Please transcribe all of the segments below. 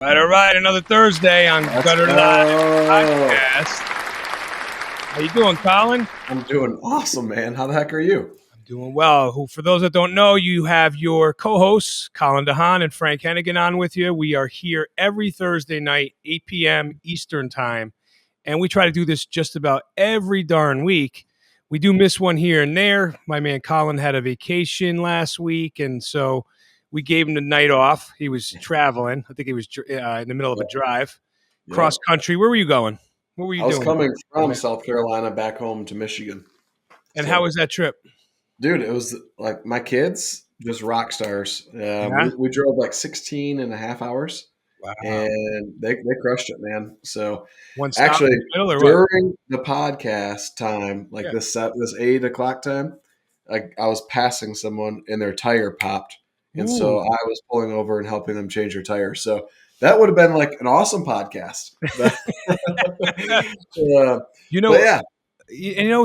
All right. Another Thursday on Gutter Live Podcast. How you doing, Colin? I'm doing awesome, man. How the heck are you? I'm doing well. For those that don't know, you have your co-hosts, Colin DeHaan and Frank Heneghan, on with you. We are here every Thursday night, 8 p.m. Eastern time, and we try to do this just about every darn week. We do miss one here and there. My man Colin had a vacation last week, and so we gave him the night off. He was traveling. I think he was in the middle of a drive, cross country. Where were you going? What were you doing? I was coming from South Carolina back home to Michigan. And how was that trip? Dude, it was like my kids, just rock stars. We drove like 16 and a half hours. Wow. And they crushed it, man. So actually, during the podcast time, like this 8 o'clock time, I was passing someone and their tire popped. And so I was pulling over and helping them change their tire. So that would have been like an awesome podcast.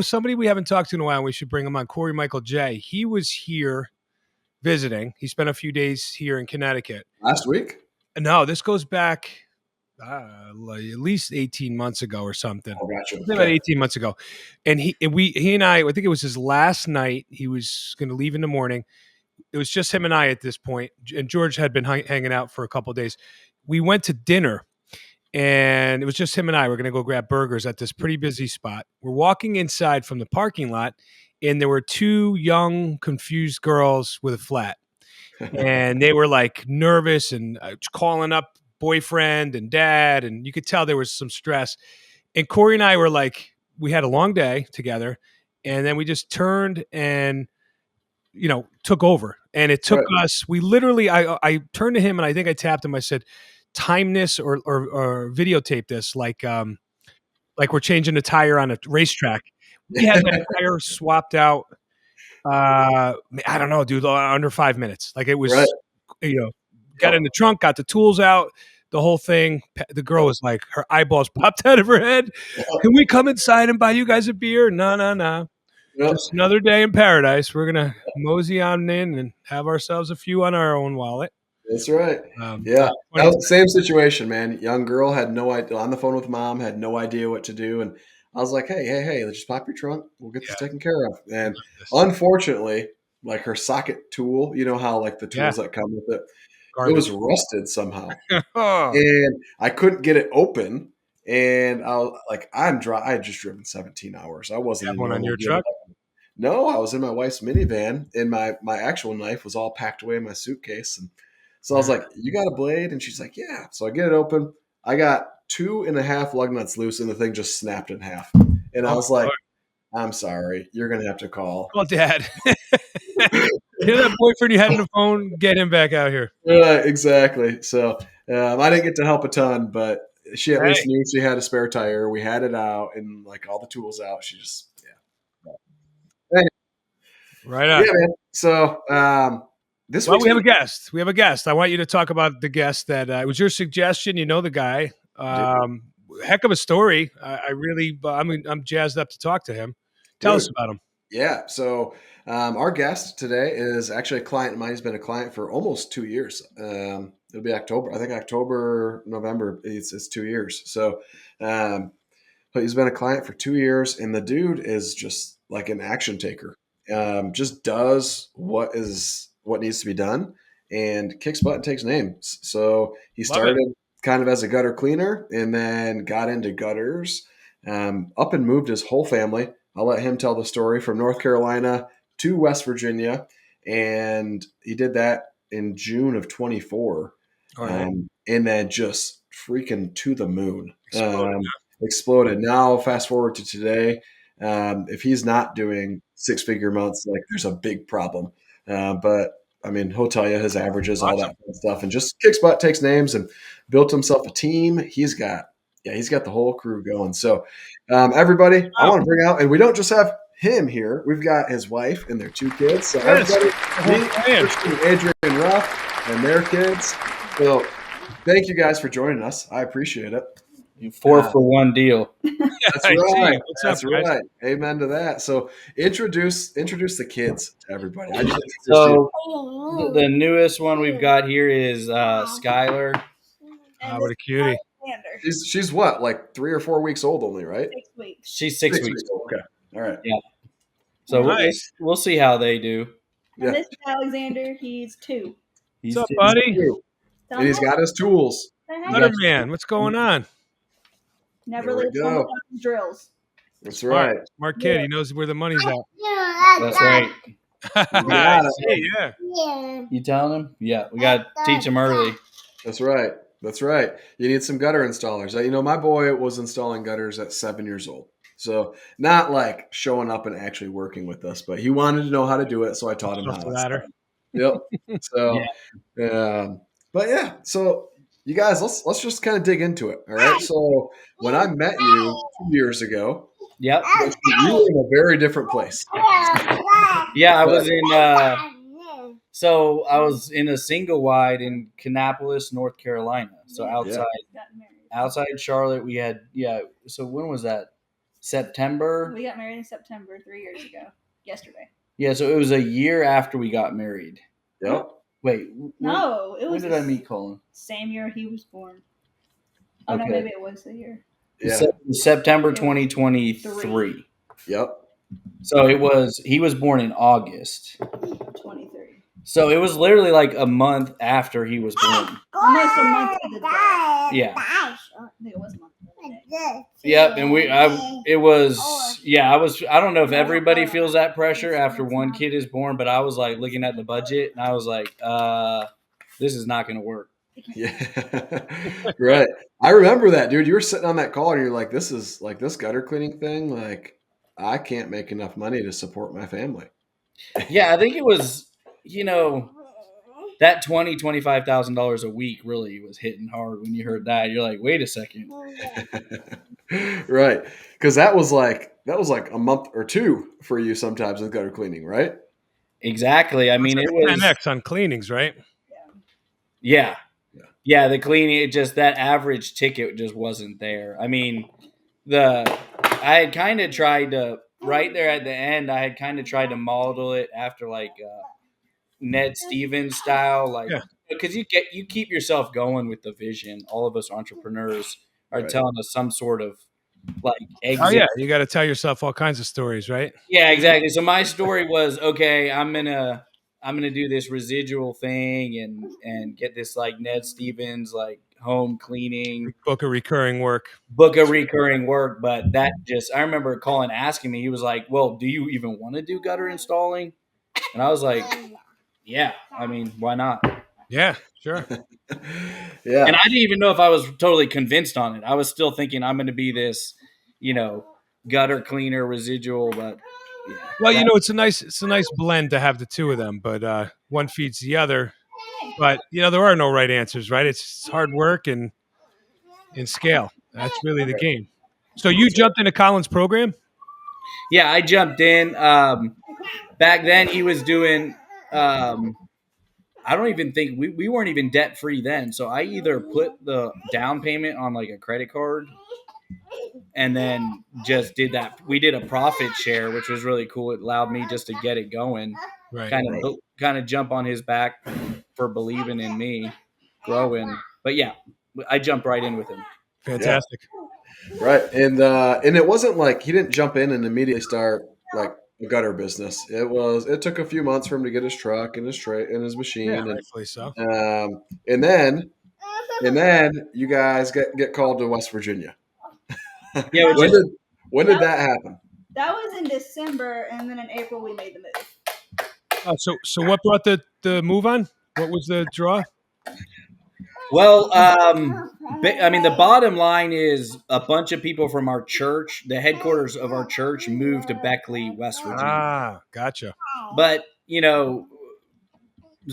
Somebody we haven't talked to in a while, and we should bring him on, Corey Michael J. He was here visiting. He spent a few days here in Connecticut. Last week? No, this goes back at least 18 months ago or something. Oh, gotcha. About 18 months ago. And he and I think it was his last night. He was going to leave in the morning. It was just him and I at this point, and George had been hanging out for a couple of days. We went to dinner, and it was just him and I. We're going to go grab burgers at this pretty busy spot. We're walking inside from the parking lot, and there were two young, confused girls with a flat, and they were like nervous and calling up boyfriend and dad, and you could tell there was some stress. And Corey and I were like, we had a long day together, and then we just turned and took over, and it took us. We literally, I turned to him and I think I tapped him. I said, "Time this or videotape this, like we're changing a tire on a racetrack." We had that tire swapped out. I don't know, dude, under 5 minutes. Like it was, got in the trunk, got the tools out, the whole thing. The girl was like, her eyeballs popped out of her head. Can we come inside and buy you guys a beer? No. Yep. Just another day in paradise. We're going to mosey on in and have ourselves a few on our own wallet. That's right. That was the same situation, man. Young girl had no idea, on the phone with mom, had no idea what to do. And I was like, hey, let's just pop your trunk. We'll get this taken care of. And unfortunately, like her socket tool, you know how like the tools that come with it, it was rusted somehow. And I couldn't get it open. And I was like, I had just driven 17 hours. I wasn't one on your truck. No, I was in my wife's minivan, and my actual knife was all packed away in my suitcase. And so I was like, "You got a blade?" And she's like, "Yeah." So I get it open. I got 2.5 lug nuts loose, and the thing just snapped in half. And I was like, "I'm sorry, you're gonna have to call." Call Dad. That boyfriend you had on the phone, get him back out here. Exactly. So I didn't get to help a ton, but she at least knew she had a spare tire. We had it out and like all the tools out. She just, Right on. Yeah, man. So this week we have a guest. We have a guest. I want you to talk about the guest that it was your suggestion. You know the guy. Heck of a story. I'm jazzed up to talk to him. Tell us about him. Yeah. So our guest today is actually a client of mine. He's been a client for almost 2 years. It'll be October. I think October, November. It's 2 years. So, but he's been a client for 2 years, and the dude is just like an action taker. Just does what needs to be done, and kicks butt and takes names. So he started kind of as a gutter cleaner, and then got into gutters. Up and moved his whole family. I'll let him tell the story, from North Carolina to West Virginia, and he did that in June of 24. And then just freaking to the moon. Exploded. Now, fast forward to today. If he's not doing 6-figure months, like there's a big problem. But I mean, he'll tell you his averages, all that kind of stuff, and just kicks butt, takes names, and built himself a team. He's got the whole crew going. So everybody, I want to bring out, and we don't just have him here. We've got his wife and their 2 kids. So everybody, Christiaan and Adrienne Ruff and their kids. So thank you guys for joining us. I appreciate it. 4-for-1 deal. That's right. That's right. Amen to that. So introduce the kids to everybody. So the newest one we've got here is Skylar, And what a cutie. Alexander. She's what, like 3 or 4 weeks old only, right? 6 weeks. She's 6 weeks. old. Okay. All right. Yeah. So Nice. we'll see how they do. Yeah. And this is Alexander. He's 2. He's What's up, buddy? Tell And he's him got his tools. hi. Butter man, what's going on? Never There we leaves go. home without his drills. That's right. Smart kid. He knows where the money's at. That's right. I it. see, yeah. You telling him? Yeah, we got to teach him early. That's right. That's right. You need some gutter installers. You know, my boy was installing gutters at 7 years old. So not like showing up and actually working with us, but he wanted to know how to do it. So I taught him how. Off the ladder. Yep. So, but yeah. So you guys, let's just kind of dig into it. All right. So when I met you 2 years ago, Yep. you were in a very different place. Yeah, I was in. So I was in a single wide in Kannapolis, North Carolina. So outside Charlotte, we had So when was that? September. We got married in September 3 years ago. Yesterday. Yeah, so it was a year after we got married. Yep. Wait, No, it was. when did I meet Colin? Same year he was born. Oh no, Okay. maybe it was the year. Yeah. September 2023. Yep. So he was born in August. 23. So it was literally like a month after he was born. Almost a month to the day. Yeah. I think it was a month to the day. Yep, and I don't know if everybody feels that pressure after one kid is born, but I was like looking at the budget and I was like, this is not going to work. Yeah. Right. I remember that, dude. You were sitting on that call and you're like, this is like this gutter cleaning thing. Like, I can't make enough money to support my family. Yeah, I think it was, that $25,000 a week really was hitting hard when you heard that. You're like, wait a second. Right. Because that was like a month or two for you sometimes with gutter cleaning, right? Exactly. I mean, it was 10x on cleanings, right? Yeah. Yeah, the cleaning, it just that average ticket just wasn't there. I mean, I had kind of tried to right there at the end. I had kind of tried to model it after like Ned Stevens style, like because you keep yourself going with the vision. All of us entrepreneurs are telling us some sort of like exit. Oh yeah, you got to tell yourself all kinds of stories, right? Yeah, exactly. So my story was okay. I'm gonna do this residual thing and get this like Ned Stevens like home cleaning Book a recurring work. But that I remember Colin asking me, he was like, well, do you even want to do gutter installing? And I was like, yeah, I mean, why not? Yeah, sure. Yeah. And I didn't even know if I was totally convinced on it. I was still thinking I'm going to be this, gutter cleaner residual, but yeah. Well, it's a nice blend to have the two of them, but one feeds the other. But there are no right answers, right? It's hard work and scale. That's really the game. So you jumped into Colin's program? Yeah, I jumped in. Back then he was doing I don't even think we weren't even debt free then. So I either put the down payment on like a credit card and then just did that. We did a profit share, which was really cool. It allowed me just to get it going, Right. kind of jump on his back for believing in me, growing. But yeah, I jumped right in with him. Fantastic. Yeah. Right. And it wasn't like he didn't jump in and immediately start like a gutter business. It took a few months for him to get his truck and his tray and his machine. Yeah, and, rightfully so. And then you guys get called to West Virginia. Yeah. When did that happen? That was in December, and then in April we made the move. Oh, so what brought the move on? What was the draw? Well, I mean, the bottom line is a bunch of people from our church, the headquarters of our church, moved to Beckley, West Virginia. Ah, gotcha. But,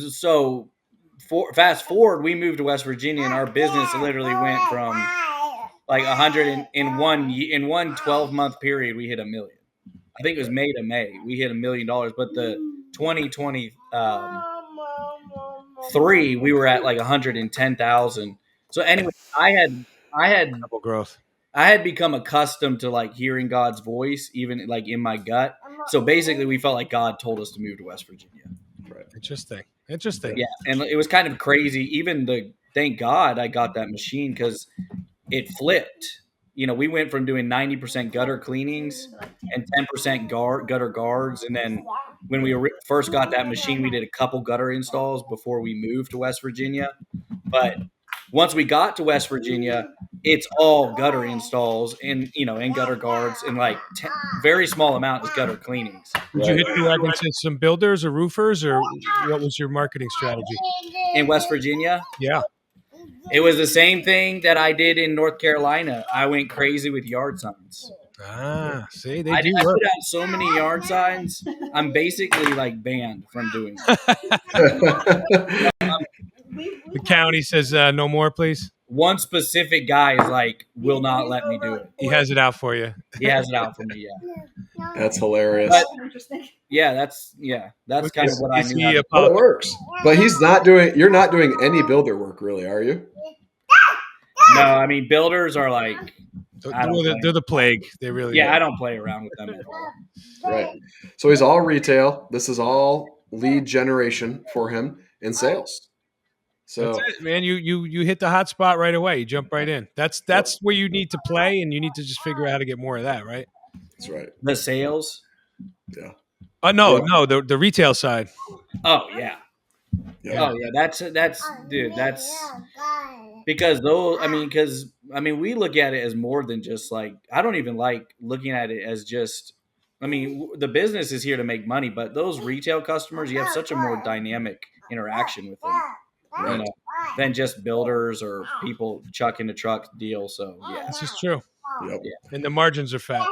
so fast forward, we moved to West Virginia, and our business literally went from like 100 in one 12-month period, we hit $1 million. I think it was May to May. We hit $1 million, but the 2023, we were at like 110,000. So anyway, I had Double growth. I had become accustomed to like hearing God's voice, even like in my gut. So basically, we felt like God told us to move to West Virginia. Right. Interesting. Yeah, and it was kind of crazy. Even thank God I got that machine because it flipped. We went from doing 90% gutter cleanings and 10% gutter guards. And then when we first got that machine, we did a couple gutter installs before we moved to West Virginia. But once we got to West Virginia, it's all gutter installs and, and gutter guards, and like very small amount is gutter cleanings. Did you hit the wagon to some builders or roofers, or what was your marketing strategy? In West Virginia? Yeah. It was the same thing that I did in North Carolina. I went crazy with yard signs. See, they I do put work. out so many yard signs. I'm basically like banned from doing The county says no more, please. One specific guy is like, will not let me do it. He has it out for you. He has it out for me. Yeah. That's hilarious. But, that's kind of what I knew. Well, it works. But you're not doing any builder work, really, are you? No, I mean, builders are like, they're the plague. They really are. I don't play around with them at all. Right. So he's all retail. This is all lead generation for him in sales. So that's it, man. You hit the hot spot right away. You jump right in. That's where you need to play, and you need to just figure out how to get more of that, right? That's right. The sales? Yeah. No, the retail side. Oh yeah. Yeah. Oh yeah, that's because we look at it as more than just like, I don't even like looking at it as just, the business is here to make money, but those retail customers, you have such a more dynamic interaction with them, than just builders or people chucking a truck deal. So yeah, this is true. Yep. Yeah. And the margins are fat.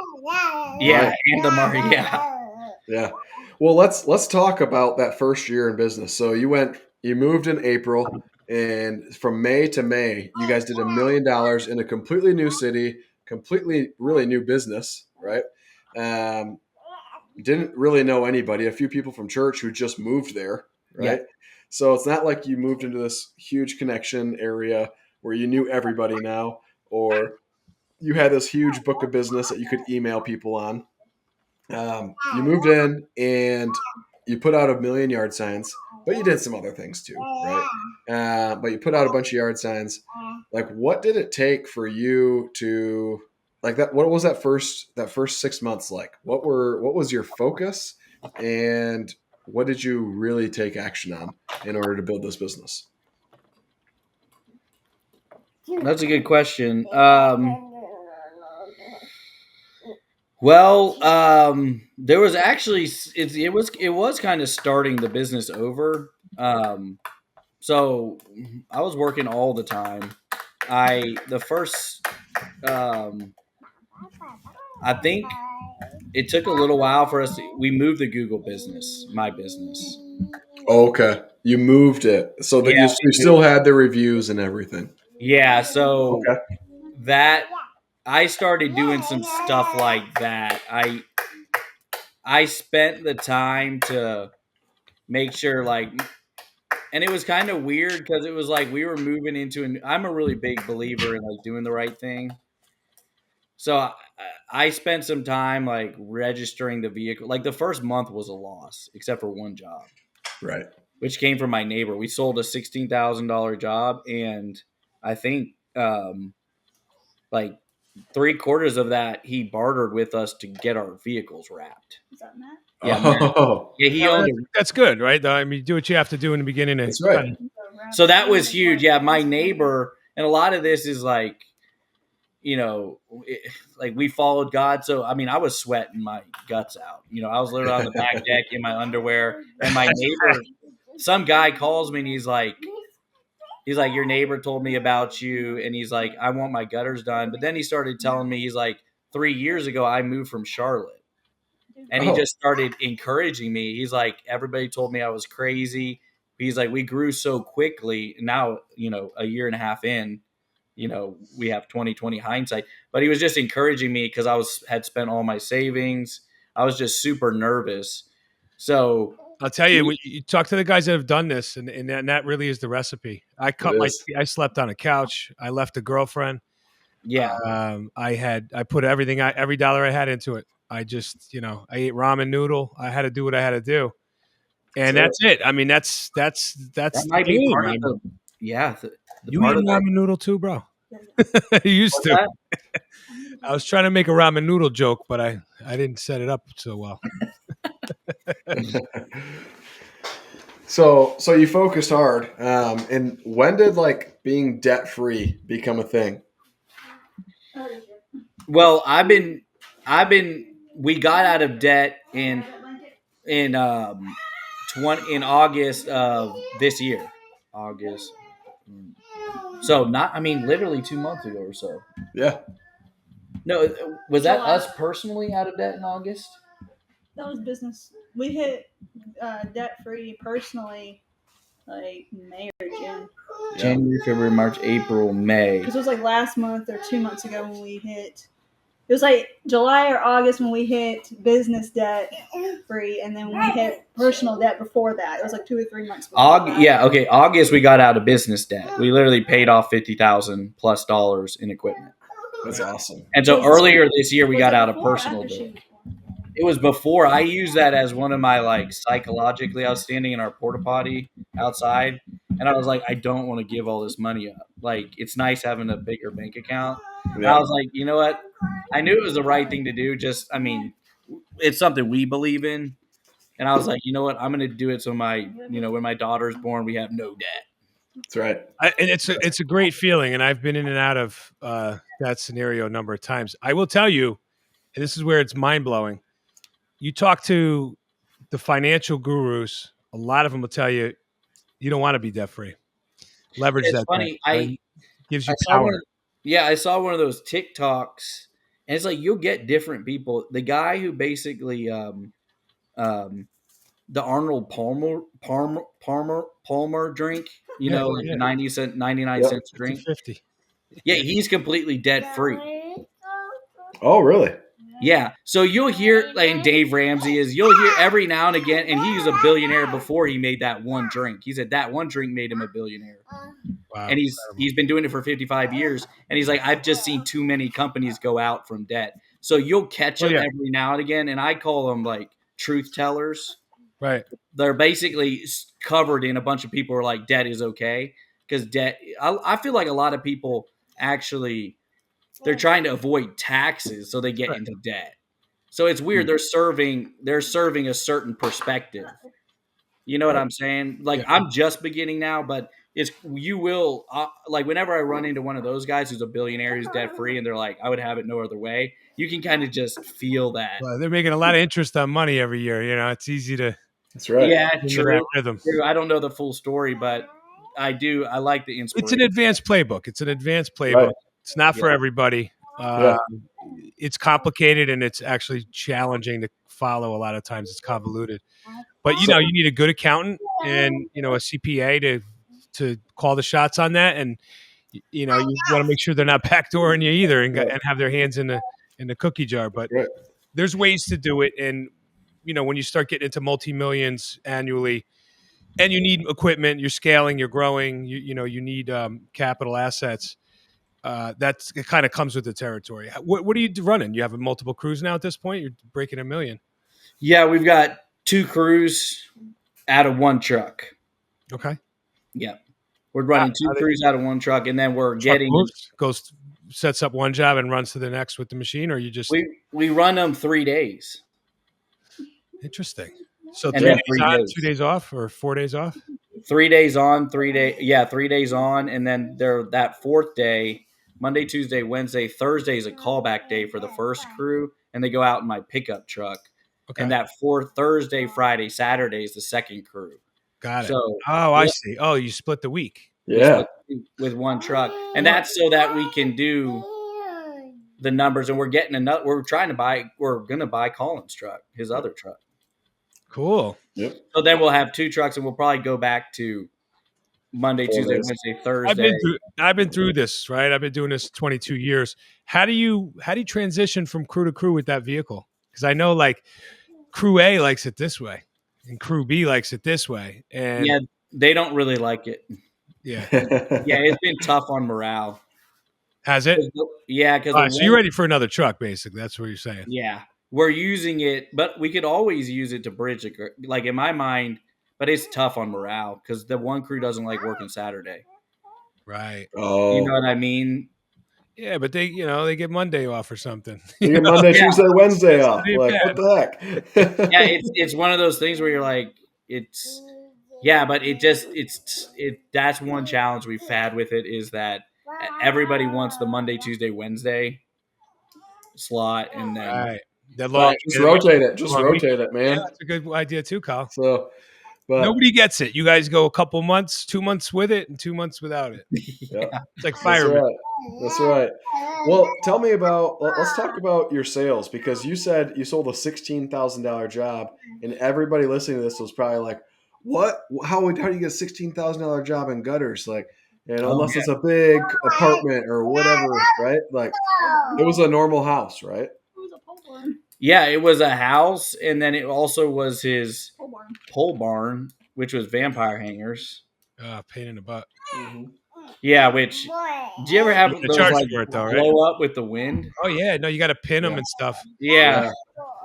Yeah, right. and the margin. Yeah. Well, let's talk about that first year in business. So you moved in April, and from May to May, you guys did $1 million in a completely new city, completely really new business, right? Didn't really know anybody, a few people from church who just moved there, right? Yeah. So it's not like you moved into this huge connection area where you knew everybody now, or you had this huge book of business that you could email people on. You moved in and you put out 1 million yard signs, but you did some other things too, right? But you put out a bunch of yard signs. Like, what did it take for you to like that? What was that first 6 months like? What was your focus, and what did you really take action on in order to build this business? That's a good question. Well, there was actually it was kind of starting the business over. So I was working all the time. I think it took a little while for us. We moved the Google business, my business. Okay, you moved it so that you still had the reviews and everything. Yeah, so that. I started doing some stuff like that. I spent the time to make sure, like, and it was kind of weird because it was like we were moving into I'm a really big believer in like doing the right thing. So I spent some time like registering the vehicle. Like the first month was a loss, except for one job, right? Which came from my neighbor. We sold a $16,000 job, and I think like 3/4 of that he bartered with us to get our vehicles wrapped. Is that Matt? Yeah, he owned it. That's good, right? I mean, do what you have to do in the beginning. That's right. So that was huge. Yeah, my neighbor, and a lot of this is like, like we followed God. So I mean, I was sweating my guts out. I was literally on the back deck in my underwear, and my neighbor, some guy calls me and he's like, your neighbor told me about you, and he's like, I want my gutters done. But then he started telling me, he's like, 3 years ago, I moved from Charlotte. And he just started encouraging me. He's like, everybody told me I was crazy. He's like, we grew so quickly. Now, a year and a half in, we have 20/20 hindsight. But he was just encouraging me because I had spent all my savings. I was just super nervous. So I'll tell you, you talk to the guys that have done this, and that really is the recipe. I I slept on a couch. I left a girlfriend. Yeah. I put every dollar I had into it. I just, I ate ramen noodle. I had to do what I had to do. And that's it. I mean, that's that might be part of Yeah, the You part eat of that. ramen noodle too, bro? You used What's to. that? I was trying to make a ramen noodle joke, but I didn't set it up so well. So you focused hard. And when did like being debt free become a thing? Well, we got out of debt in 20 in August of this year. August. So not, I mean, literally 2 months ago or so. Yeah. No, was that July. us personally out of debt in August? That was business. We hit debt free personally like May or June. Yeah. January, February, March, April, May. Because it was like last month or 2 months ago when we hit. It was like July or August when we hit business debt free, and then we hit personal debt before that. It was like 2 or 3 months before that. Yeah, okay. August we got out of business debt. We literally paid off $50,000+ in equipment. That's awesome. And so earlier this year we Was got it out of before or personal after she debt. was born? It was before. I used that as one of my like psychologically. I was standing in our porta potty outside, and I was like, I don't want to give all this money up. Like, it's nice having a bigger bank account. And I Yeah. was like, you know what? I knew it was the right thing to do. Just, I mean, it's something we believe in. And I was like, you know what? I'm going to do it so when my daughter's born, we have no debt. That's right. And it's a great feeling, and I've been in and out of that scenario a number of times. I will tell you, and this is where it's mind blowing. You talk to the financial gurus, a lot of them will tell you you don't want to be debt free. Leverage It's that debt. funny. Right? Gives I you saw power. I saw one of those TikToks, and it's like you'll get different people. The guy who basically the Arnold Palmer drink, like Yeah. the 99 Yep. cents drink. 50. Yeah, he's completely debt free. Oh, really? Yeah, so you'll hear, like Dave Ramsey you'll hear every now and again, and he was a billionaire before he made that one drink. He said that one drink made him a billionaire. Wow. And he's been doing it for 55 years, and he's like, I've just seen too many companies go out from debt. So you'll catch them every now and again, and I call them like truth tellers. Right. They're basically covered in a bunch of people who are like, debt is okay, because debt. I feel like a lot of people actually they're trying to avoid taxes, so they get into debt. So it's weird. They're serving a certain perspective. You know what I'm saying? Like, I'm just beginning now, but you will like whenever I run into one of those guys who's a billionaire who's debt free, and they're like, I would have it no other way. You can kind of just feel that. Well, they're making a lot of interest on money every year. It's easy to That's right. Yeah, into that true. rhythm. I don't know the full story, but I do. I like the inspiration. It's an advanced playbook. Right. It's not for everybody. Yeah. It's complicated, and it's actually challenging to follow. A lot of times, it's convoluted. But you need a good accountant and a CPA to call the shots on that, and you want to make sure they're not backdooring you either, and have their hands in the cookie jar. But there's ways to do it, and when you start getting into multi-millions annually, and you need equipment, you're scaling, you're growing, you need capital assets. It kind of comes with the territory. What are you running? You have multiple crews now at this point. You're breaking $1 million. Yeah, we've got 2 crews out of 1 truck. Okay. Yeah, we're running 2 crews out of 1 truck, and then we're sets up one job and runs to the next with the machine, or you just we run them 3 days. Interesting. So And 3 then days 3 on, days. 2 days off, or 4 days off? 3 days on, 3 days. Yeah, 3 days on, and then that 4th day, Monday, Tuesday, Wednesday, Thursday is a callback day for the first crew, and they go out in my pickup truck. Okay. And that 4th Thursday, Friday, Saturday is the second crew. Got it. So, I see. Oh, you split the week. Yeah. With 1 truck, and that's so that we can do the numbers. And we're going to buy Colin's truck, his other truck. Cool. Yep. So then we'll have 2 trucks, and we'll probably go back to Monday, 4 Tuesday, days. Wednesday, Thursday. I've been through this, right? I've been doing this 22 years. How do you transition from crew to crew with that vehicle? Because I know like crew A likes it this way, and crew B likes it this way, and Yeah, they don't really like it. yeah, It's been tough on morale. Has it? Yeah, because so you're ready for another truck, basically. That's what you're saying. Yeah, we're using it, but we could always use it to bridge it. Like in my mind, but it's tough on morale because the one crew doesn't like working Saturday. Right. Oh, You know what I mean? Yeah, but they get Monday off or something. you get Monday, Yeah. Tuesday, Wednesday off. Pretty Like, bad. what the heck? Yeah, it's one of those things where you're like, but that's one challenge we've had with it is that everybody wants the Monday, Tuesday, Wednesday slot, and then Right. That Well, long. just rotate it. Just long week. rotate it, Yeah, man. that's a good idea too, Kyle. So, but Nobody gets it. You guys go a couple months, 2 months with it, and 2 months without it. yeah, It's like that's firemen. right. That's right. Well, tell me about. Let's talk about your sales because you said you sold a $16,000 job, and everybody listening to this was probably like, "What? How do you get a $16,000 job in gutters? Like, unless it's a big apartment or whatever, right? Like, it was a normal house, right? yeah, it was a house, and then it also was his pole barn, which was vampire hangers. Pain in the butt. Mm-hmm. Yeah, which do you ever have You those charge like for it though, right? blow up with the wind? Oh yeah, no, you got to pin them Yeah. and stuff. Yeah.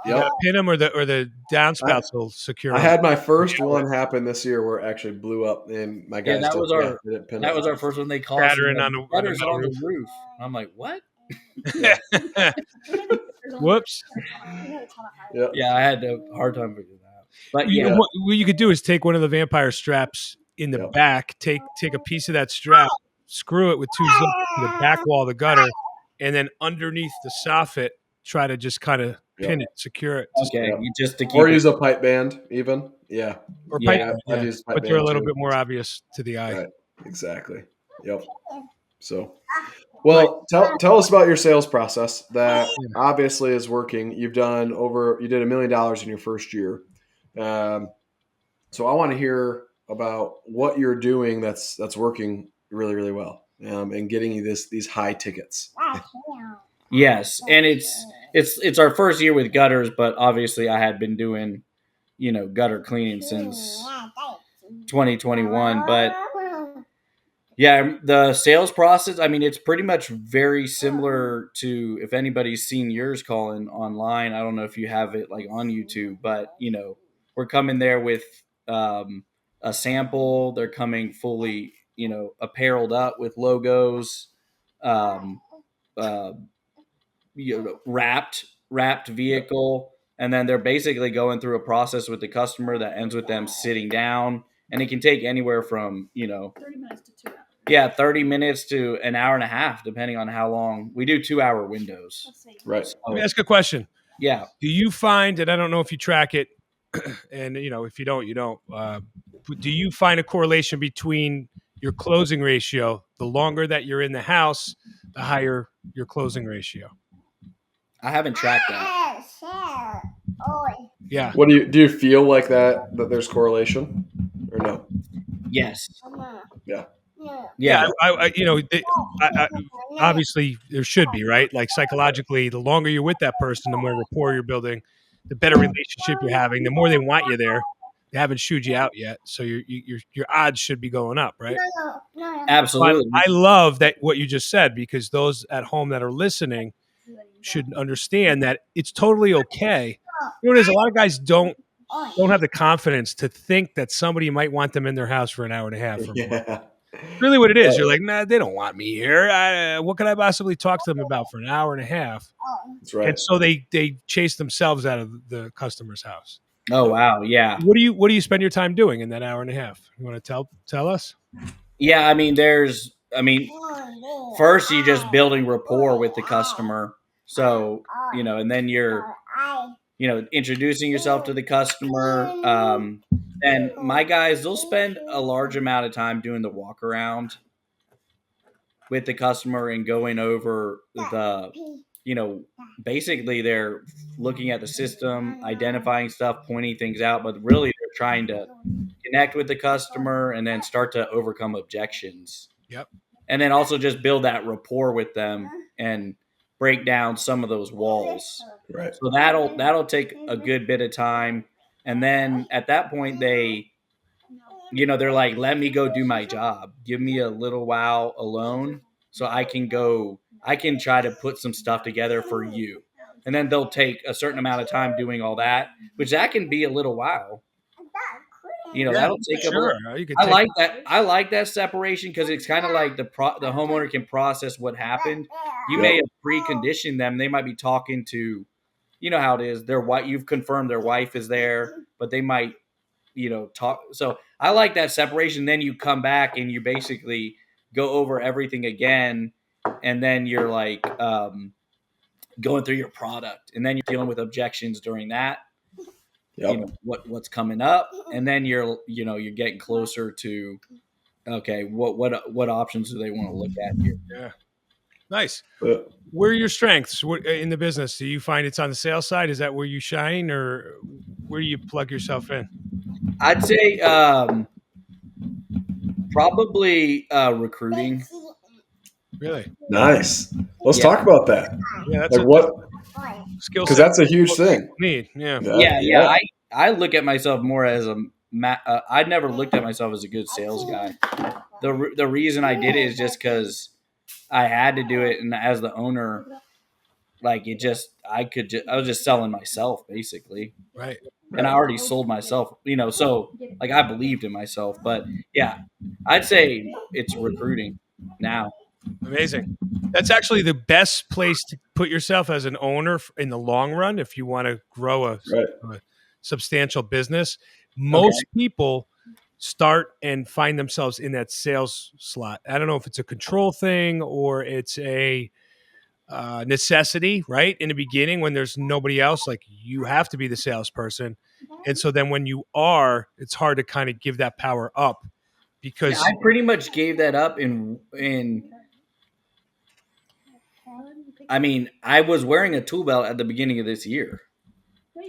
You Yep. got to pin them, or the downspouts will secure I them. had my first one happen this year where it actually blew up, and my guys that was our didn't pin that it. was our first one. They called us Shattering and on the the gutters metal on roof. the roof. I'm like, what? Whoops. Yeah. Yeah, I had a hard time figuring that out. But You know, yeah, what you could do is take one of the vampire straps in the Yep. back, take a piece of that strap, screw it with 2 zips to the back wall of the gutter, and then underneath the soffit, try to just kind of pin it, secure it. okay, Yeah. just to keep Or it. use a pipe band, even. Yeah. Or Yeah, pipe Yeah, band, I've yeah. used pipe But they're a band little too. bit more obvious to the eye. Right. Exactly. Yep. So, well, tell us about your sales process that obviously is working. You did $1 million in your first year. So I want to hear about what you're doing that's working really, really well, and getting you these high tickets. Yes, and it's our first year with gutters, but obviously I had been doing gutter cleaning since 2021. But yeah, the sales process, I mean, it's pretty much very similar to if anybody's seen yours, Colin, online. I don't know if you have it like on YouTube, but we're coming there with a sample. They're coming fully, appareled up with logos, um, uh, wrapped vehicle, and then they're basically going through a process with the customer that ends with them sitting down, and it can take anywhere from 30 minutes to 2 hours. yeah, 30 minutes to an hour and a half, depending on how long. We do 2-hour windows. Right. Let me ask a question. Yeah. Do you find, and I don't know if you track it, and if you don't, you don't. Do you find a correlation between your closing ratio? The longer that you're in the house, the higher your closing ratio. I haven't tracked that. Yeah. What do you feel like that there's correlation or no? Yes. Yeah. Yeah. Obviously there should be, right? Like psychologically, the longer you're with that person, the more rapport you're building, the better relationship you're having, the more they want you there. They haven't shooed you out yet, so your odds should be going up, right? Absolutely. But I love that what you just said, because those at home that are listening should understand that it's totally okay. You know what it is? A lot of guys don't have the confidence to think that somebody might want them in their house for an hour and a half. Yeah. Really what it is. You're like, nah, they don't want me here. What can I possibly talk to them about for an hour and a half? That's right. And so they chase themselves out of the customer's house. Oh, wow. Yeah. What do you spend your time doing in that hour and a half? You want to tell us? Yeah. I mean, first you're just building rapport with the customer. So, and then you're, introducing yourself to the customer. And my guys, they'll spend a large amount of time doing the walk around with the customer and going over basically they're looking at the system, identifying stuff, pointing things out, but really they're trying to connect with the customer and then start to overcome objections. Yep. And then also just build that rapport with them and break down some of those walls. Right. So that'll take a good bit of time. And then at that point they're like, let me go do my job. Give me a little while alone so I can try to put some stuff together for you. And then they'll take a certain amount of time doing all that, which that can be a little while. That'll take up. Sure. You could I take like that. I like that separation because it's kind of like the homeowner can process what happened. You may have preconditioned them. They might be talking to, you know how it is. Their wife, you've confirmed their wife is there, but they might, talk. So I like that separation. Then you come back and you basically go over everything again, and then you're like going through your product, and then you're dealing with objections during that. Yep. What's coming up, and then you're getting closer to okay, what options do they want to look at here? Yeah, nice. Where are your strengths in the business? Do you find it's on the sales side? Is that where you shine, or where do you plug yourself in? I'd say probably recruiting. Really nice. Let's talk about that. Yeah, that's like what skill because set. that's a huge thing. Need yeah. I look at myself more as I never looked at myself as a good sales guy. The reason I did it is just because I had to do it, and as the owner, like I was just selling myself basically, Right. And I already sold myself, so like I believed in myself. But yeah, I'd say it's recruiting now. Amazing. That's actually the best place to put yourself as an owner in the long run if you want to grow a substantial business. Most people start and find themselves in that sales slot. I don't know if it's a control thing or it's a necessity, right? In the beginning, when there's nobody else, like you have to be the salesperson. And so then when you are, it's hard to kind of give that power up because I pretty much gave that up I mean, I was wearing a tool belt at the beginning of this year.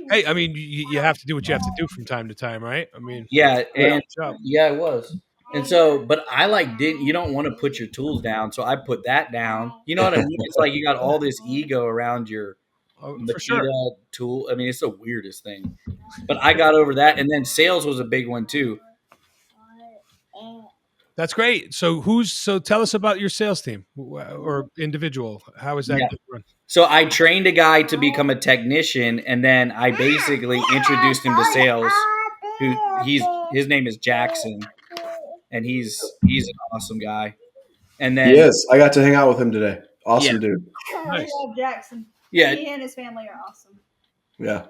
Hey, I mean, you have to do what you have to do from time to time, right? I mean, it was. And so, but I you don't want to put your tools down. So I put that down. You know what I mean? It's like you got all this ego around your Makita tool. I mean, it's the weirdest thing. But I got over that. And then sales was a big one too. That's great. So tell us about your sales team or individual. How is that run? So I trained a guy to become a technician, and then I basically introduced him to sales. His name is Jackson, and he's an awesome guy. And then he is. I got to hang out with him today. Awesome dude. Nice. I love Jackson. Yeah, he and his family are awesome. Yeah,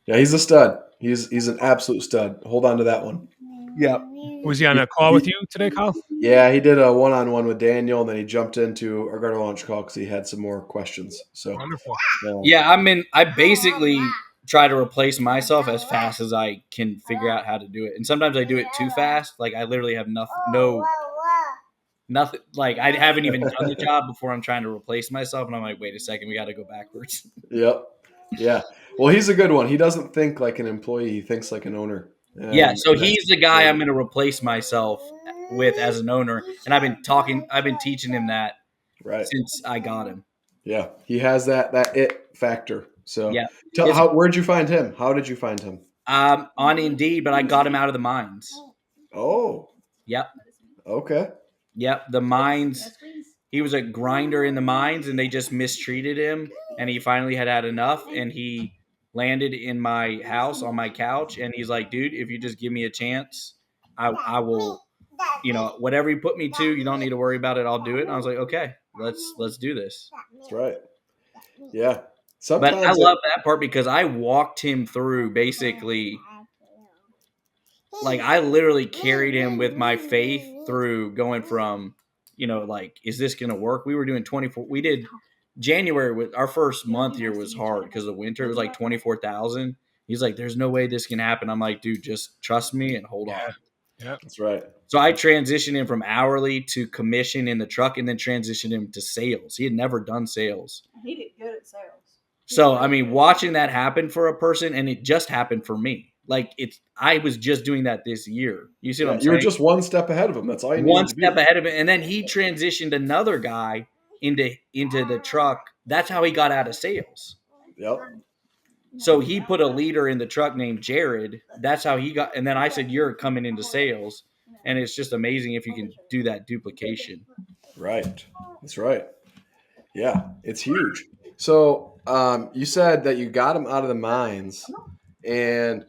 he's a stud. He's an absolute stud. Hold on to that one. Yeah. Was he on a call with you today, Kyle? Yeah, he did a one-on-one with Daniel, and then he jumped into our guard launch call because he had some more questions. So wonderful. I basically try to replace myself as fast as I can figure out how to do it. And sometimes I do it too fast. Like I literally have nothing. Like I haven't even done the job before I'm trying to replace myself. And I'm like, wait a second, we got to go backwards. Yep. Yeah. Well, he's a good one. He doesn't think like an employee. He thinks like an owner. So he's the guy I'm going to replace myself with as an owner. And I've been teaching him that since I got him. Yeah. He has that it factor. So where'd you find him? How did you find him? On Indeed, but I got him out of the mines. Oh. Yep. Okay. Yep. The mines. He was a grinder in the mines and they just mistreated him. And he finally had enough and he landed in my house on my couch, and he's like, dude, if you just give me a chance, I will, whatever you put me to, you don't need to worry about it. I'll do it. And I was like, okay, let's do this. That's right. Yeah. But I love that part because I walked him through basically, like I literally carried him with my faith through going from, like, is this going to work? We were doing 24. We did January with our first month here was hard because of winter. It was like 24,000. He's like, there's no way this can happen. I'm like, dude, just trust me and hold on. Yeah, that's right. So I transitioned him from hourly to commission in the truck and then transitioned him to sales. He had never done sales. He did good at sales. So, I mean, watching that happen for a person, and it just happened for me. Like I was just doing that this year. You see what I'm saying? You were just one step ahead of him. That's all you need. One step ahead of him. And then he transitioned another guy into the truck. That's how he got out of sales. Yep. So he put a leader in the truck named Jared. That's how he got. And then I said, you're coming into sales. And it's just amazing if you can do that duplication. Right. That's right. Yeah, it's huge. So you said that you got him out of the mines, and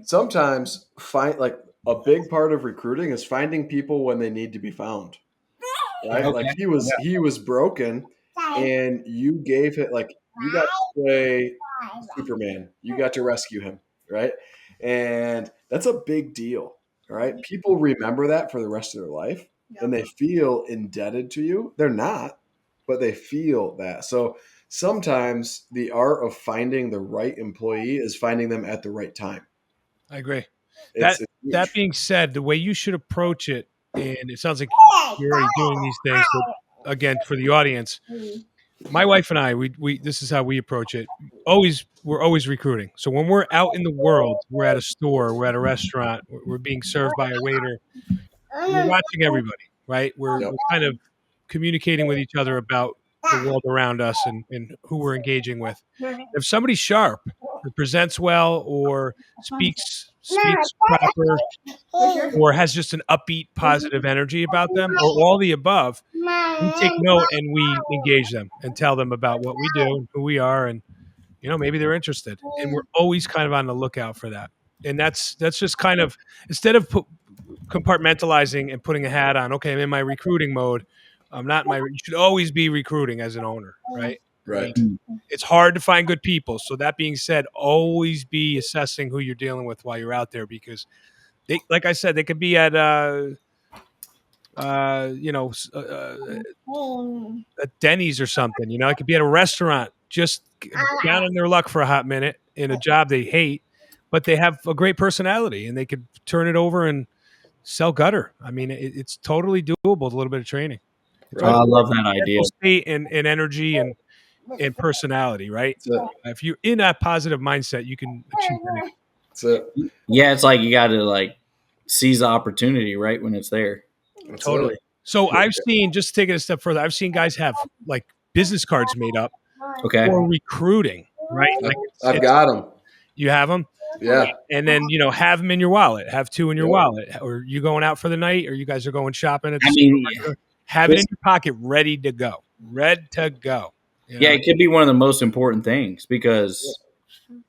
sometimes a big part of recruiting is finding people when they need to be found. Right? Okay. Like he was broken, and you gave it you got to play Superman. You got to rescue him, right? And that's a big deal. Right? People remember that for the rest of their life, and they feel indebted to you. They're not, but they feel that. So sometimes the art of finding the right employee is finding them at the right time. I agree. It's That being said, the way you should approach it, and it sounds like you're already doing these things, but again, for the audience, my wife and I, we this is how we approach it. We're always recruiting. So when we're out in the world, we're at a store, we're at a restaurant, we're being served by a waiter, we're watching everybody, right? We're kind of communicating with each other about the world around us and who we're engaging with. If somebody's sharp, who presents well, or speaks proper, or has just an upbeat, positive energy about them, or all the above, we take note and we engage them and tell them about what we do, who we are, and maybe they're interested. And we're always kind of on the lookout for that. And that's just kind of, instead of compartmentalizing and putting a hat on, okay, I'm in my recruiting mode. I'm not in you should always be recruiting as an owner, right? right. I mean, it's hard to find good people. So that being said, always be assessing who you're dealing with while you're out there, because they, like I said, they could be at at Denny's or something. It could be at a restaurant, just down on their luck for a hot minute in a job they hate, but they have a great personality and they could turn it over and sell gutter. I mean, it's totally doable with a little bit of training. Right. I love that idea. State and energy and personality, right? If you're in that positive mindset, you can achieve anything. Yeah, it's like you got to seize the opportunity right when it's there. Totally. So I've seen, just to take it a step further, I've seen guys have business cards made up for recruiting, right? I've got them. You have them? Yeah. And then, have them in your wallet, have two in your wallet, or you going out for the night, or you guys are going shopping at the have it in your pocket, ready to go. Yeah, it could be one of the most important things, because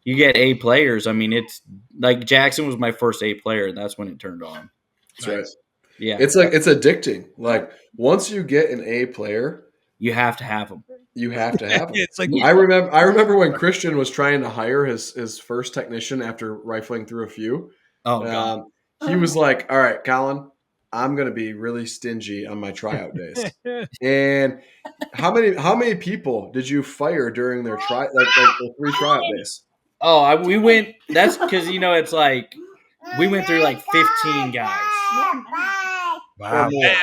you get A players. I mean, it's like Jackson was my first A player, and that's when it turned on. That's right. Yeah. It's addicting. Like, once you get an A player, you have to have them. You have to have them. It's like, I remember when Christian was trying to hire his first technician after rifling through a few. Oh, God. He was like, "All right, Colin, I'm going to be really stingy on my tryout days." And how many people did you fire during their the 3 tryout days? Oh, we went. That's because it's like we went through 15 guys. Wow. Yeah,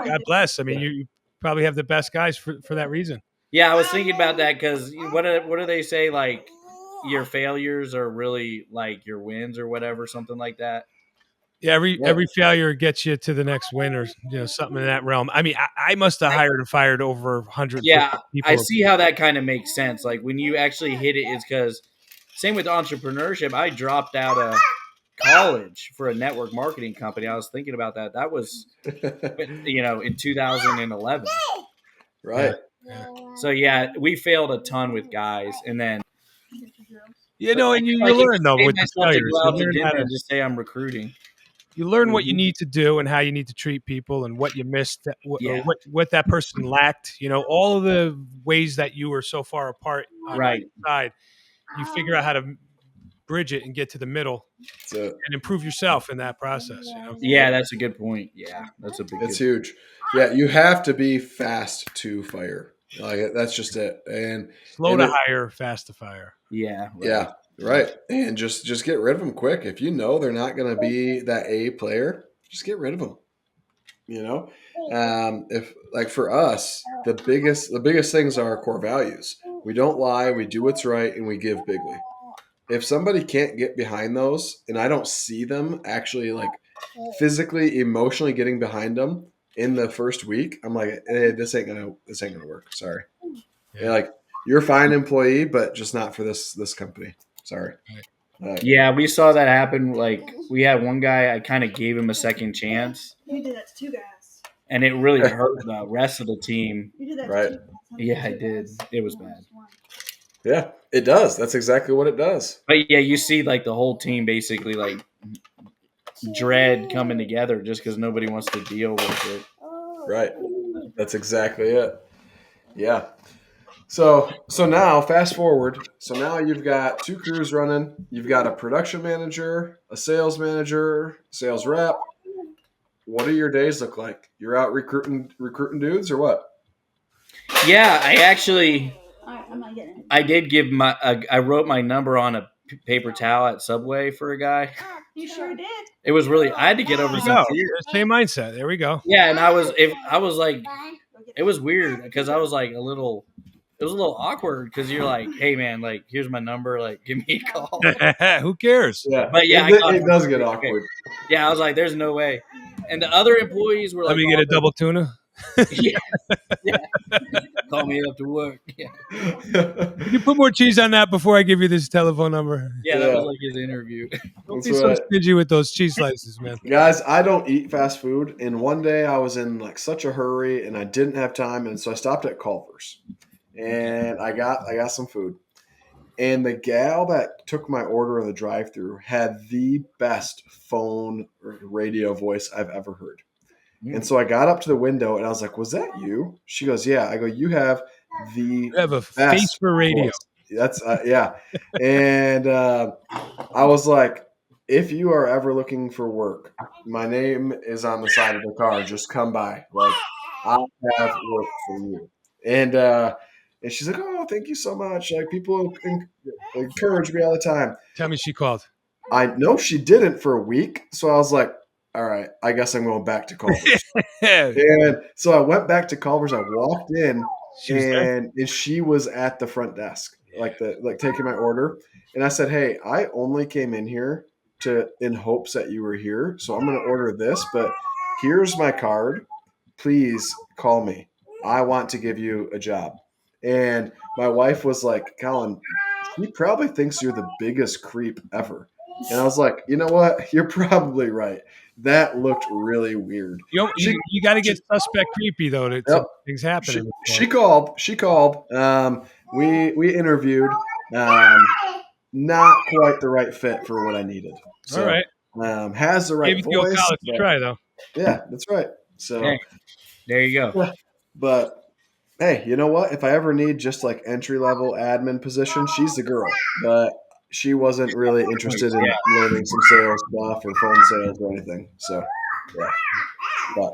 God bless. I mean, you probably have the best guys for that reason. Yeah, I was thinking about that, because what do they say? Your failures are really your wins or whatever, something like that. Yeah, every failure gets you to the next win, or something in that realm. I mean, I must have hired and fired over 100. Yeah, people. I see how that kind of makes sense. Like, when you actually hit it, it's because same with entrepreneurship. I dropped out of college for a network marketing company. I was thinking about that. That was, in 2011. Right. Yeah. So yeah, we failed a ton with guys, and then and you learn though with the failures. You learn how to just say I'm recruiting. You learn what you need to do and how you need to treat people and what you missed, what that person lacked. All of the ways that you were so far apart on the side. You figure out how to bridge it and get to the middle and improve yourself in that process. Yeah, that's a good point. Yeah, that's huge. Yeah, you have to be fast to fire. That's just it. And slow to hire, fast to fire. Yeah. Right. Yeah. Right. And just get rid of them quick. If you know they're not going to be that A player, just get rid of them. If for us, the biggest things are our core values. We don't lie, we do what's right, and we give bigly. If somebody can't get behind those, and I don't see them actually physically, emotionally getting behind them in the first week, I'm like, hey, this ain't gonna work. Sorry. Yeah. You're a fine employee, but just not for this company. Sorry. Yeah, we saw that happen. We had one guy, I kind of gave him a second chance. You did that to 2 guys. And it really hurt the rest of the team. You did that right. to 2 guys. Yeah, I did. It was bad. Yeah, it does. That's exactly what it does. But yeah, you see like the whole team basically like dread coming together just because nobody wants to deal with it. Right. That's exactly it. Yeah. So now fast forward. So now you've got 2 crews running. You've got a production manager, a sales manager, sales rep. What do your days look like? You're out recruiting dudes or what? Yeah, I actually I'm not getting it. I did give I wrote my number on a paper towel at Subway for a guy. You sure did. It was really I had to get over There you some go. fear. Same mindset. There we go. Yeah, and I was like it was weird because I was like it was a little awkward because you're like, hey man, like here's my number, like give me a call. Who cares? Yeah. But yeah, it does get awkward. Yeah, I was like, there's no way. And the other employees were Let like, me get a double tuna. yeah, yeah. Call me after work. Yeah, Can you put more cheese on that before I give you this telephone number? yeah, that Yeah. was like his interview. Don't That's be so right. stingy with those cheese slices, man. Guys, I don't eat fast food. And one day I was in like such a hurry and I didn't have time. And so I stopped at Culver's and I got some food. And the gal that took my order in the drive-thru had the best phone or radio voice I've ever heard. And so I got up to the window and I was like, "Was that you?" She goes, "Yeah." I go, "You have the You have a best face for radio. voice." That's yeah. And I was like, "If you are ever looking for work, my name is on the side of the car. Just come by. Like I'll have work for you." And she's like, "Oh, thank you so much. Like people encourage me all the time." Tell me she called. I know she didn't for a week, so I was like, "All right, I guess I'm going back to Culver's." And so I went back to Culver's. I walked in, She was there. and she was at the front desk, like taking my order. And I said, "Hey, I only came in here in hopes that you were here, so I'm going to order this. But here's my card. Please call me. I want to give you a job." And my wife was like, "Colin, she probably thinks you're the biggest creep ever." And I was like, "You know what? You're probably right. That looked really weird." You got to get suspect creepy though. To Yep. things happening. She called. We interviewed. Not quite the right fit for what I needed. So, All right. has the right Maybe give voice. college but- try though. Yeah, that's right. So, Hey, there you go. but hey, you know what? If I ever need just like entry level admin position, she's the girl. But she wasn't really interested in learning some sales stuff or phone sales or anything. So, yeah. But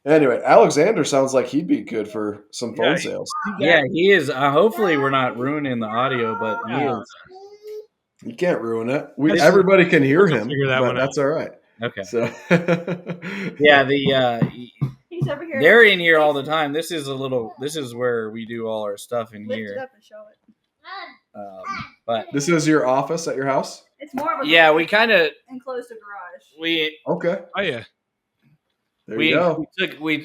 anyway, Alexander sounds like he'd be good for some phone sales. Yeah, he is. Hopefully, we're not ruining the audio, but he is. You can't ruin it. Everybody can hear him, figure that but one out. that's all right. Okay. So, Yeah, He's over here. they're in here all the time. This is where we do all our stuff in Lift it here. up and show it. But this is your office at your house? It's more of a yeah, we kind of enclosed a garage. we Okay. Oh yeah. There you go. we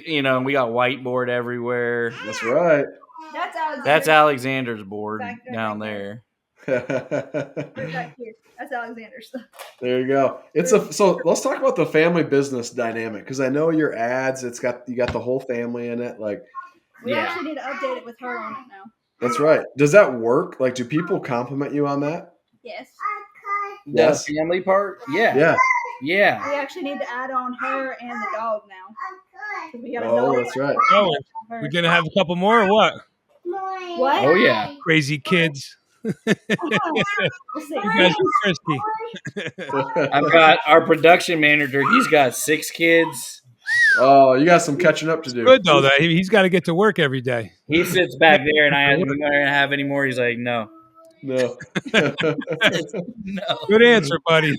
got whiteboard everywhere. That's right. That's Alexander. That's Alexander's board Back there, down right there. Right back here. That's Alexander's stuff. There you go. So let's talk about the family business dynamic because I know your ads. You got the whole family in it. Like We Yeah. actually need to update it with her on it now. that's right. Does that work? Like, do people compliment you on that? Yes. Yes. The family part? Yeah. Yeah. Yeah. We actually need to add on her and the dog now. 'Cause we got a Oh, dog. that's right. Oh, we're gonna have a couple more or what? What? Oh yeah. Crazy kids. We'll see. You guys are frisky. I've got our production manager. He's got 6 kids. Oh, you got some catching up to do. Good though. That he's got to get to work every day. He sits back there, and I ask him, "Am I gonna have any more?" He's like, "No." No. No. Good answer, buddy.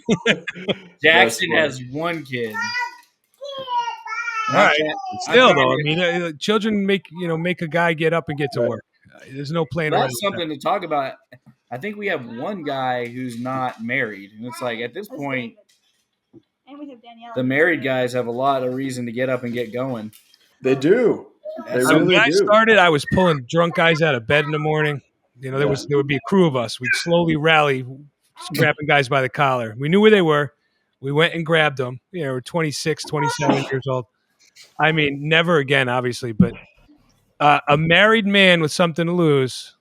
Jackson funny. has 1 kid. All right. Still I'm though, I trying to- mean, children make a guy get up and get to Right. work. There's no playing around. That's something to talk about. I think we have one guy who's not married, and it's like at this That's point, David. And we have Danielle. the married guys have a lot of reason to get up and get going. They do. They So really when I do. started, I was pulling drunk guys out of bed in the morning. There would be a crew of us. We'd slowly rally, grabbing guys by the collar. We knew where they were. We went and grabbed them. We're 26, 27 years old. I mean, never again, obviously, but a married man with something to lose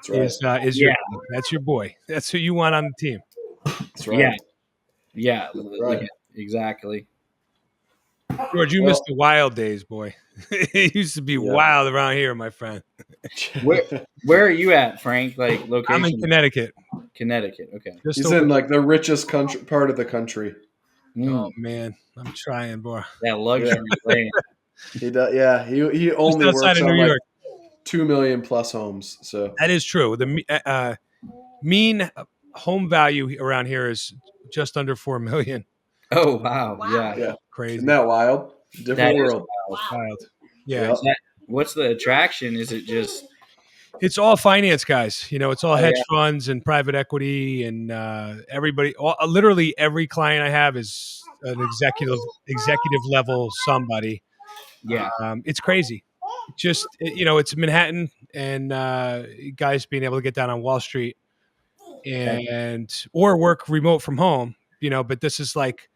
That's right. is your that's your boy. That's who you want on the team. That's right. Yeah, Right. exactly. George, you Well, missed the wild days, boy. It used to be wild around here, my friend. Where are you at, Frank? Like I'm location? in Connecticut. Connecticut. Okay. Just He's over. in like the richest part of the country. Oh man, I'm trying, boy. That luxury land. He does. Yeah. He Just only outside works of on New like York. 2 million plus homes. So That is true. The mean home value around here is just under 4 million. Oh wow. Yeah. yeah, Crazy. isn't that wild? That Different is world. Wild. Yeah. Yep. What's the attraction? Is it just It's all finance guys. It's all Oh, hedge yeah. funds and private equity and everybody. Literally every client I have is an executive level somebody. yeah? It's crazy. Just it's Manhattan and guys being able to get down on Wall Street and or work remote from home. But this is like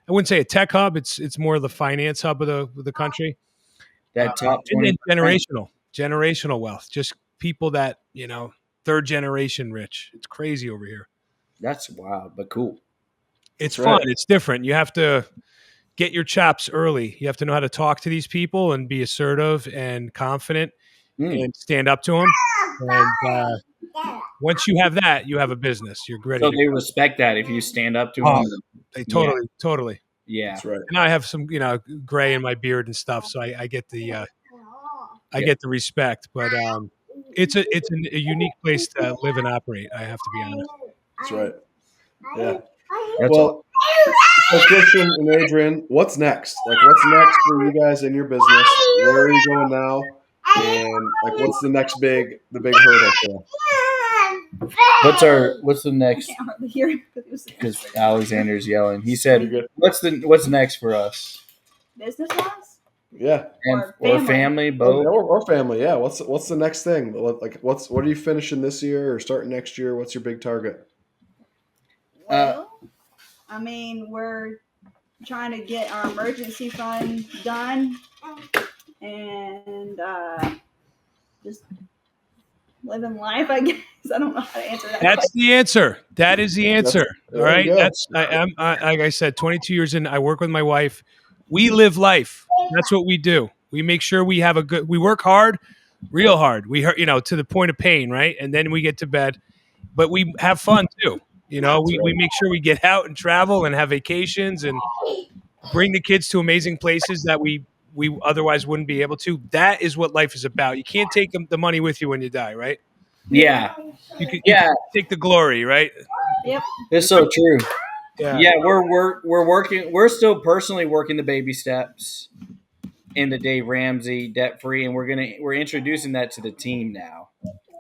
I wouldn't say a tech hub. It's more the finance hub of the country. That top And 20%. then generational wealth. Just people that third generation rich. It's crazy over here. That's wild, but cool. It's That's fun. right. It's different. You have to get your chops early. You have to know how to talk to these people and be assertive and confident and stand up to them. And once you have that, you have a business. You're ready. So to they go. respect that if you stand up to Oh, them. They totally. Yeah. That's right. And I have some, gray in my beard and stuff, so I get the get the respect. But it's a unique place to live and operate. I have to be honest. That's right. Yeah. That's Well, so Christian and Adrienne, what's next? Like, what's next for you guys in your business? Where are you going now? And like, what's the big hurdle for What's the next? I can't hardly hear him Because Alexander's yelling. He said, You're good. "What's next for us?" business wise. Yeah. Or family, both. Or family. Yeah. What's the next thing? Like, what are you finishing this year or starting next year? What's your big target? Well, I mean, we're trying to get our emergency fund done and just living life, I guess. I don't know how to answer that. That's the answer. That is the answer. All right. go. That's like I said, 22 years in. I work with my wife. We live life. That's what we do. We make sure we have we work hard, real hard. We to the point of pain, right? And then we get to bed, but we have fun too. We make sure we get out and travel and have vacations and bring the kids to amazing places that we otherwise wouldn't be able to. That is what life is about. You can't take the money with you when you die, right? Yeah. You can take the glory, right? Yep. It's so true. Yeah. We're working. We're still personally working the baby steps into Dave Ramsey debt free, and we're introducing that to the team now.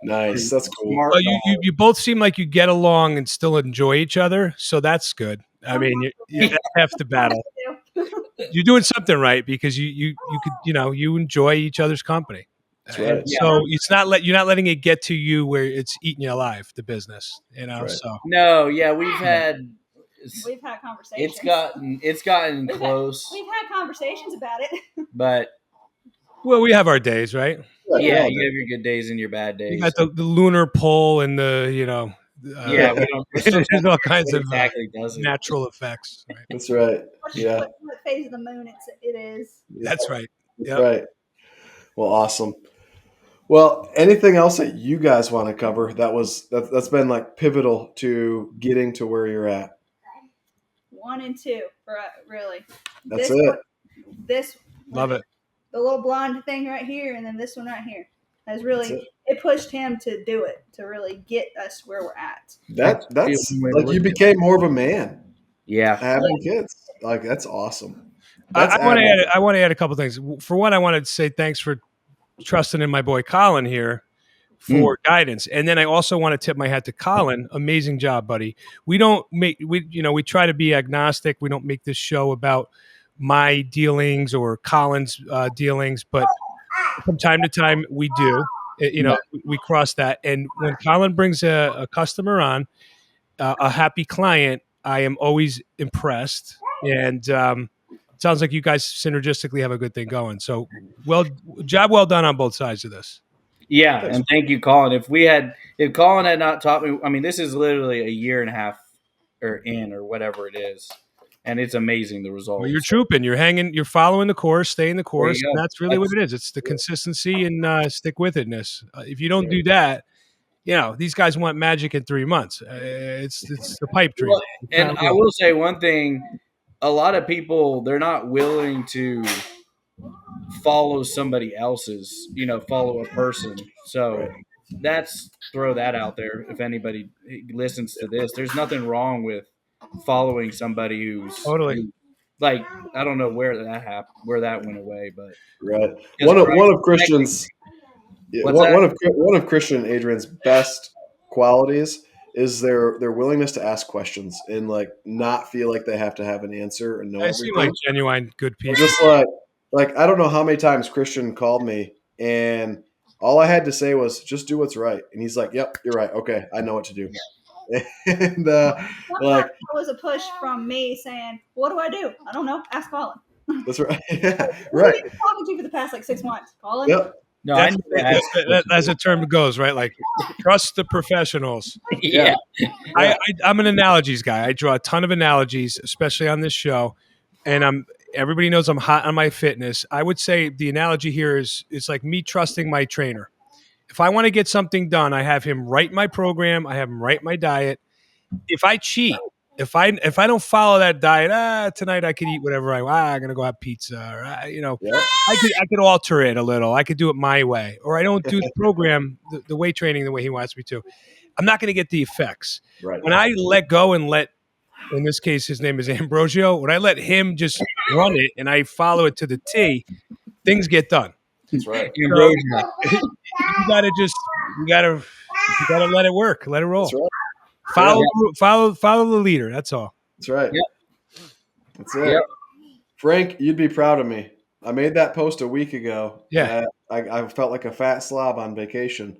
Nice. That's cool. Smart Well, you both seem like you get along and still enjoy each other, so that's good. I mean, that's half the battle. You're doing something right because you could you enjoy each other's company. That's right. So it's not you're not letting it get to you where it's eating you alive. The business, Right. So No, yeah, we've had conversations. It's gotten close, We've had conversations about it. but well, we have our days, right? yeah, you have your good days and your bad days. You got the lunar pole and the Yeah, we don't. there's all kinds of exactly does it. natural effects. Right? That's right. Yeah. What phase of the moon it is. That's right. That's Yep. right. Well, awesome. Well, anything else that you guys want to cover that's been like pivotal to getting to where you're at? 1 and 2, really. That's it. This Love it. The little blonde thing right here, and then this one right here has That's really it pushed him to do it, to really get us where we're at. That's like you became more of a man. Yeah, Having kids, like that's awesome. I want to add a couple things. For one, I wanted to say thanks for trusting in my boy Colin here for guidance, and then I also want to tip my hat to Colin. Amazing job, buddy. We try to be agnostic. We don't make this show about my dealings or Colin's dealings, but from time to time we do. We cross that, and when Colin brings a customer on, a happy client, I am always impressed, and it sounds like you guys synergistically have a good thing going. So, job well done on both sides of this. Yeah, Thanks. and thank you, Colin. If Colin had not taught me, I mean, this is literally a year and a half or whatever it is, and it's amazing the results. Well, you're trooping. You're following the course, staying the course, you and go. that's really what it is. It's the consistency and stick with itness. If you don't do that, these guys want magic in 3 months. It's the pipe dream. Well, and I will say one thing: a lot of people, they're not willing to follow somebody else's, follow a person. So that's throw that out there. If anybody listens to this, there's nothing wrong with following somebody who's Totally. like, I don't know where that happened, where that went away, but Right. Because One of Christian's What's that? one of Christian and Adrienne's best qualities is their willingness to ask questions and like not feel like they have to have an answer and know They seem everything. like genuine good people. Just like I don't know how many times Christian called me and all I had to say was just do what's right, and he's like, "Yep, you're right. Okay, I know what to do." And like that was a push from me saying, "What do I do? I don't know. Ask Colin." that's right. Yeah, Who right. have you been talking to for the past like 6 months, Colin? Yep. No, I That's, knew that. as the term goes, right? Like, trust the professionals. Yeah. I'm an analogies guy. I draw a ton of analogies, especially on this show, and everybody knows I'm hot on my fitness. I would say the analogy here is it's like me trusting my trainer. If I want to get something done, I have him write my program. I have him write my diet. If I cheat, if I don't follow that diet, tonight I could eat whatever I want. I'm gonna go have pizza, or Yeah. I could alter it a little. I could do it my way, or I don't do the program, the weight training the way he wants me to. I'm not going to get the effects. Right. When I let go and in this case, his name is Ambrosio. When I let him just run it and I follow it to the T, things get done. That's right. You gotta let it work, let it roll. That's right. Follow the leader. That's all. That's right. Yep. That's it. Yep. Frank, you'd be proud of me. I made that post a week ago. Yeah. I felt like a fat slob on vacation,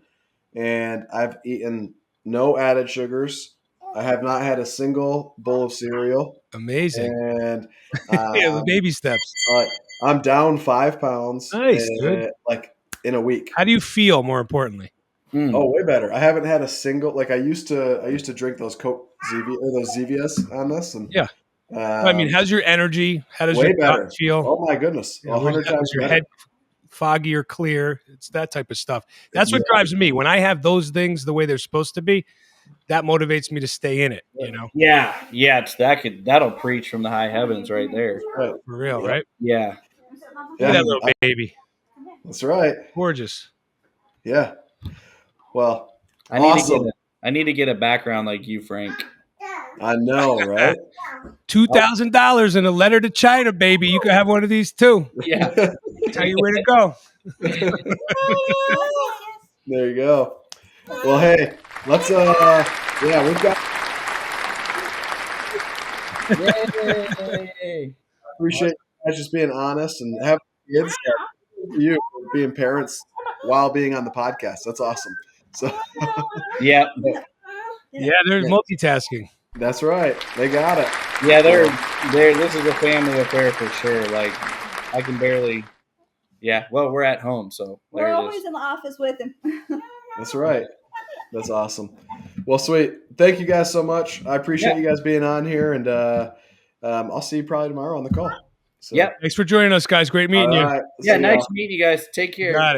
and I've eaten no added sugars. I have not had a single bowl of cereal. Amazing. And the baby steps. I'm down 5 pounds. Nice, dude. Like in a week. How do you feel? More importantly. Oh, way better. I haven't had a single I used to drink those Coke Zevia or those Zevias on this, and yeah. I mean, how's your energy? How does way your better. gut feel? Oh my goodness, 100 times your better. head foggy or clear? It's that type of stuff. That's what drives me. When I have those things the way they're supposed to be, that motivates me to stay in it. Yeah. It's that'll preach from the high heavens right there. Right. For real, right? Yeah. Look at that little baby. That's right. Gorgeous. Yeah. Well, I need to get a background like you, Frank. I know, right? $2,000 and a letter to China, baby. You could have one of these too. Yeah. Tell you where to go. There you go. Well, hey, let's we've got. Yay. Appreciate you guys just being honest and having kids. You being parents while being on the podcast. That's awesome. So. Yep. Yeah, they're multitasking. That's right. They got it. Yeah, they're this is a family affair for sure. Like, I can barely. Yeah, well, we're at home, so we're always in the office with him. That's right. That's awesome. Well, sweet. Thank you guys so much. I appreciate you guys being on here, and I'll see you probably tomorrow on the call. So. Yep. Thanks for joining us, guys. Great meeting you. Right. Yeah, nice meeting you guys. Take care. Got it.